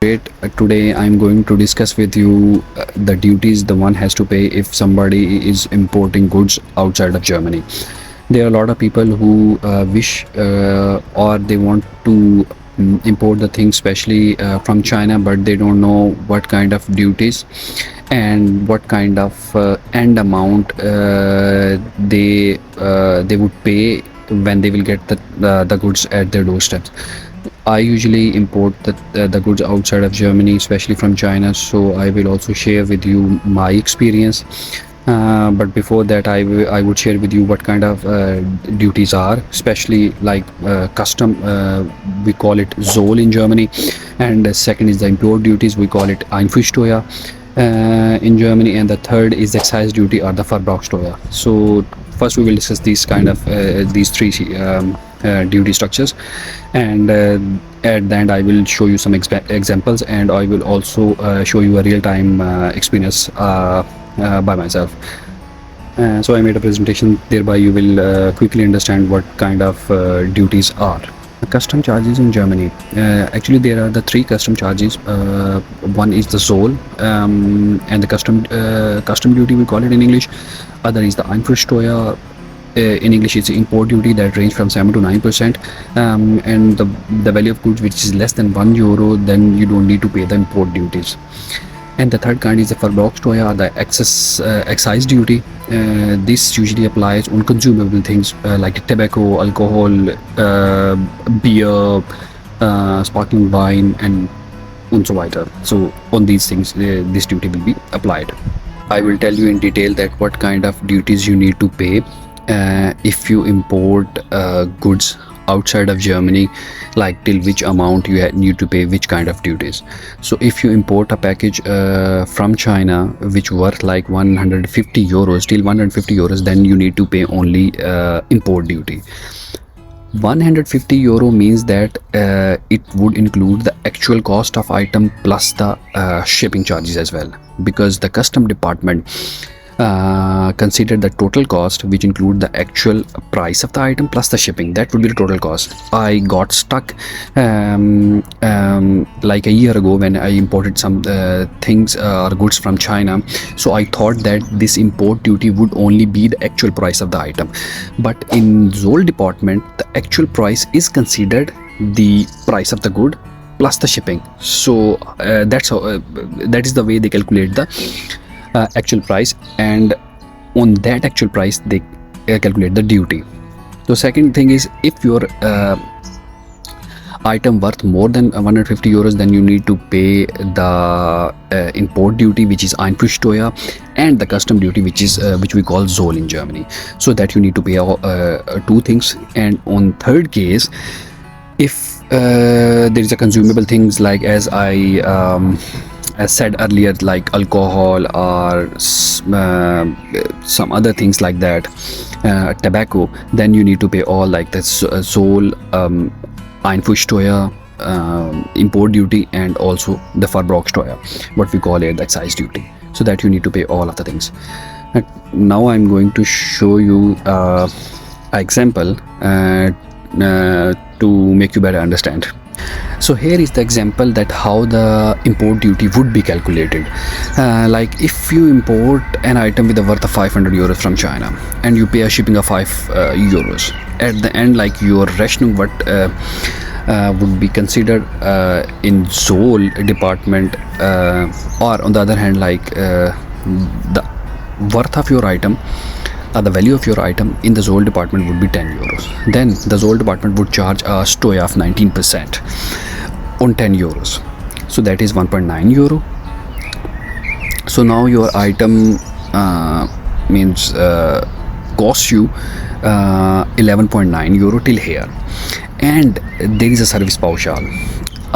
Today I'm going to discuss with you the duties the one has to pay if somebody is importing goods outside of Germany. There are a lot of people who wish or they want to import the things, especially from China, but they don't know what kind of duties and what kind of end amount they would pay when they will get the goods at their doorsteps. I usually import the goods outside of Germany, especially from China, so I will also share with you my experience. But before that, I would share with you what kind of duties are, especially like custom, we call it Zoll in Germany, and the second is the import duties, we call it Einfuhrsteuer in Germany, and the third is excise duty or the Verbrauchsteuer. So first we will discuss these kind of these three duty structures, and at the end I will show you some examples, and I will also show you a real-time experience by myself. So I made a presentation, thereby you will quickly understand what kind of duties are. Custom charges in Germany. Actually there are the three custom charges. One is the Zoll, and the custom duty we call it in English. Other is the Einfuhrsteuer. In English it's import duty that range from 7 to 9%, and the value of goods which is less than €1, then you don't need to pay the import duties. And the third kind is the Verbrauchsteuer, the excise duty. This usually applies on consumable things like tobacco, alcohol, beer, sparkling wine, and so weiter. So on these things this duty will be applied. I will tell you in detail that what kind of duties you need to pay if you import goods outside of Germany, like till which amount you need to pay which kind of duties. So if you import a package from China which worth like €150 till €150, then you need to pay only import duty. €150 means that it would include the actual cost of item plus the shipping charges as well, because the custom department consider the total cost, which include the actual price of the item plus the shipping. That would be the total cost. I got stuck like a year ago when I imported some things or goods from China. So I thought that this import duty would only be the actual price of the item, but in Zoll department the actual price is considered the price of the good plus the shipping. So that's how that is the way they calculate the actual price, and on that actual price they calculate the duty. So second thing is, if your item worth more than €150, then you need to pay the import duty, which is Einfuhrsteuer, and the custom duty, which we call Zoll in Germany. So that you need to pay two things. And on third case, if there is a consumable things like, as I said earlier, like alcohol or some other things like that, tobacco, then you need to pay all like the Zoll, Einfuhrsteuer, import duty, and also the Verbrauchsteuer, what we call it the excise duty. So that you need to pay all of the things. Now I'm going to show you an example to make you better understand. So here is the example that how the import duty would be calculated. Like if you import an item with a worth of €500 from China and you pay a shipping of €5, at the end, like your Rechnung would be considered in Zoll department, or on the other hand, like the worth of your item, the value of your item in the Zoll department would be €10. Then the Zoll department would charge a steuer of 19% on €10. So that is €1.9. So now your item means costs you €11.9 till here, and there is a service pauschal.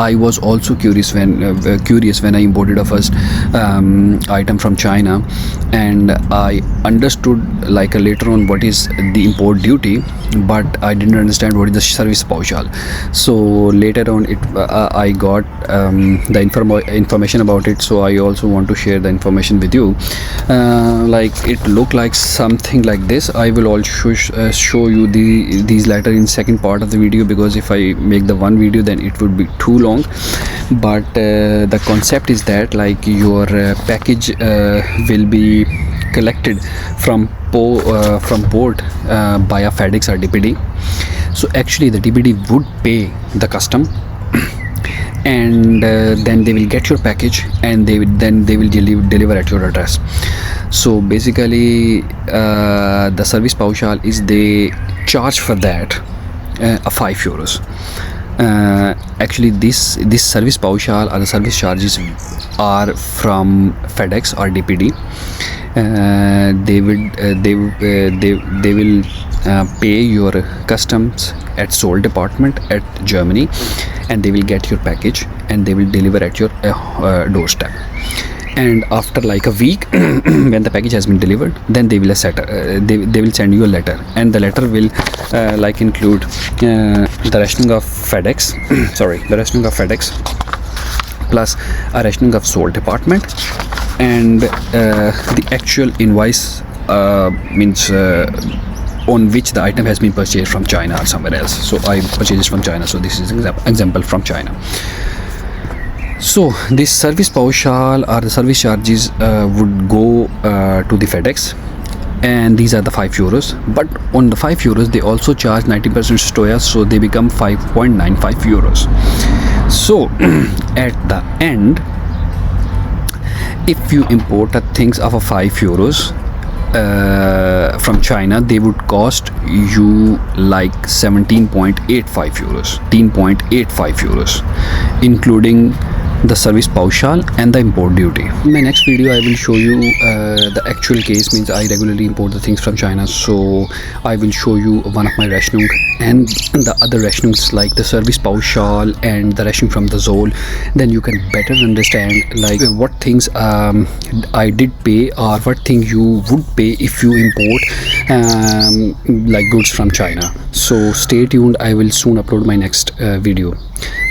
I was also curious when I imported a first item from China, and I understood like later on what is the import duty, but I didn't understand what is the service pauschal. So later on I got the information about it, so I also want to share the information with you. Like it looked like something like this. I will also show you these later in second part of the video, because if I make the one video then it would be too long. but the concept is that like your package will be collected from port by a FedEx or DPD. So actually the DPD would pay the custom, and then they will get your package, and they will deliver at your address. So basically the service pauschal is they charge for that a €5. Actually this service pauschal or the service charges are from FedEx or DPD. They will pay your customs at Seoul department at Germany, and they will get your package and they will deliver at your doorstep. And after like a week when the package has been delivered, then they will they will send you a letter, and the letter will like include the rationing of FedEx the rationing of FedEx plus a rationing of Seoul department, and the actual invoice means on which the item has been purchased from China or somewhere else. So I purchased from China, so this is example from China. So this service pauschal or the service charges would go to the FedEx, and these are the €5. But on the €5 they also charge 90% stoya, so they become €5.95. So at the end, if you import things of a €5 from China, they would cost you like €17.85, €10.85, including the service pauschal and the import duty. In my next video I will show you the actual case, means I regularly import the things from China, so I will show you one of my rationing and the other rationings like the service pauschal and the rationing from the Zol. Then you can better understand like what things I did pay or what thing you would pay if you import like goods from China. So stay tuned, I will soon upload my next video.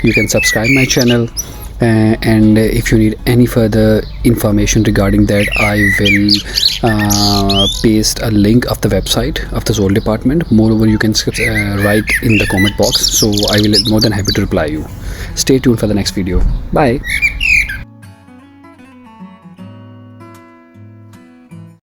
You can subscribe my channel, and if you need any further information regarding that, I will paste a link of the website of the Zol department. Moreover, you can write in the comment box, so I will more than happy to reply you. Stay tuned for the next video. Bye.